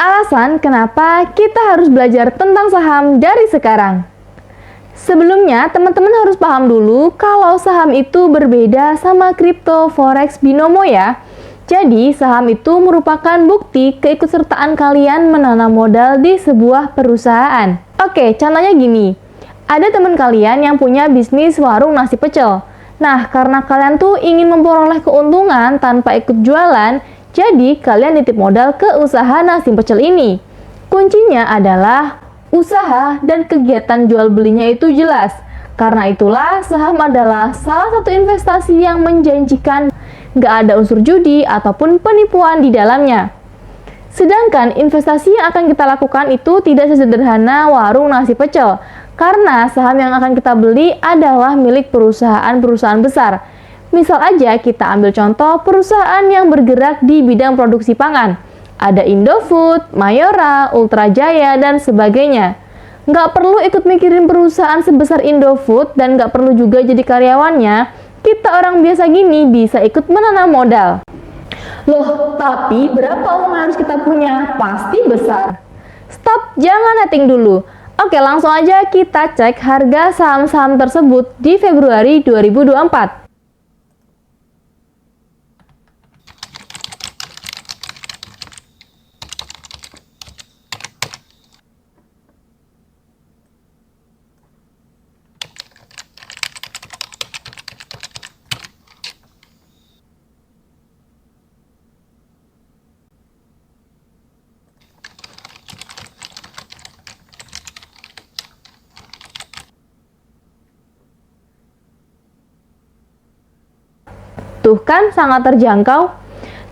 Alasan kenapa kita harus belajar tentang saham dari sekarang. Sebelumnya, teman-teman harus paham dulu kalau saham itu berbeda sama kripto, forex, binomo ya. Jadi, saham itu merupakan bukti keikutsertaan kalian menanam modal di sebuah perusahaan. Oke, contohnya gini. Ada teman kalian yang punya bisnis warung nasi pecel. Nah, karena kalian tuh ingin memperoleh keuntungan tanpa ikut jualan, jadi kalian nitip modal ke usaha nasi pecel ini. Kuncinya adalah usaha dan kegiatan jual belinya itu jelas. Karena itulah saham adalah salah satu investasi yang menjanjikan, nggak ada unsur judi ataupun penipuan di dalamnya. Sedangkan investasi yang akan kita lakukan itu tidak sesederhana warung nasi pecel. Karena saham yang akan kita beli adalah milik perusahaan-perusahaan besar. Misal aja kita ambil contoh perusahaan yang bergerak di bidang produksi pangan. Ada Indofood, Mayora, Ultra Jaya, dan sebagainya. Nggak perlu ikut mikirin perusahaan sebesar Indofood dan nggak perlu juga jadi karyawannya. Kita orang biasa gini bisa ikut menanam modal. Loh, tapi berapa uang harus kita punya? Pasti besar. Stop, jangan netting dulu. Oke, langsung aja kita cek harga saham-saham tersebut di Februari 2024. Tuh kan sangat terjangkau.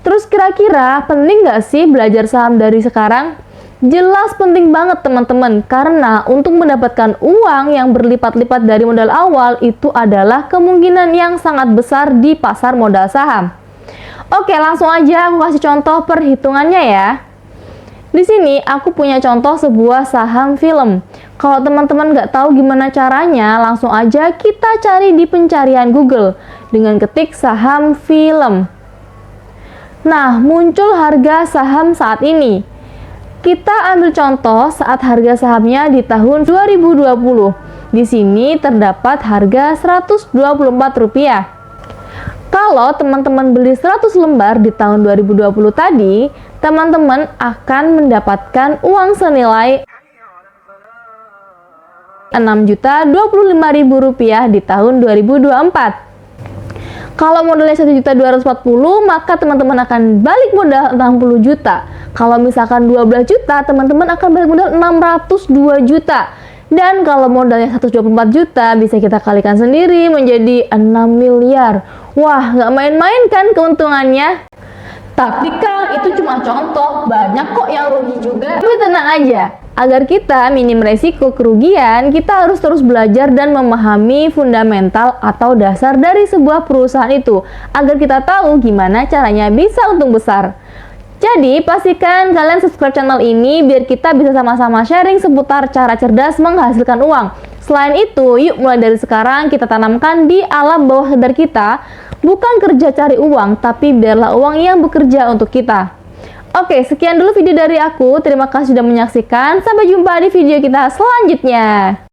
Terus kira-kira penting nggak sih belajar saham dari sekarang? Jelas penting banget teman-teman, karena untuk mendapatkan uang yang berlipat-lipat dari modal awal itu adalah kemungkinan yang sangat besar di pasar modal saham. Oke, langsung aja aku kasih contoh perhitungannya ya. Di sini aku punya contoh sebuah saham film. Kalau teman-teman nggak tahu gimana caranya, langsung aja kita cari di pencarian Google dengan ketik saham film. Nah, muncul harga saham saat ini. Kita ambil contoh saat harga sahamnya di tahun 2020. Di sini terdapat harga Rp124. Kalau teman-teman beli 100 lembar di tahun 2020 tadi, teman-teman akan mendapatkan uang senilai Rp6.025.000 di tahun 2024. Kalau modalnya 1.240.000, maka teman-teman akan balik modal 60 juta. Kalau misalkan 12 juta, teman-teman akan balik modal 602 juta. Dan kalau modalnya 124 juta, bisa kita kalikan sendiri menjadi 6 miliar. Wah, nggak main-main kan keuntungannya? Tapi kan itu cuma contoh, banyak kok yang rugi juga. Tapi tenang aja, agar kita minim resiko kerugian, kita harus terus belajar dan memahami fundamental atau dasar dari sebuah perusahaan itu, agar kita tahu gimana caranya bisa untung besar. Jadi, pastikan kalian subscribe channel ini biar kita bisa sama-sama sharing seputar cara cerdas menghasilkan uang. Selain itu, yuk mulai dari sekarang kita tanamkan di alam bawah sadar kita, bukan kerja cari uang, tapi biarlah uang yang bekerja untuk kita. Oke, sekian dulu video dari aku. Terima kasih sudah menyaksikan. Sampai jumpa di video kita selanjutnya.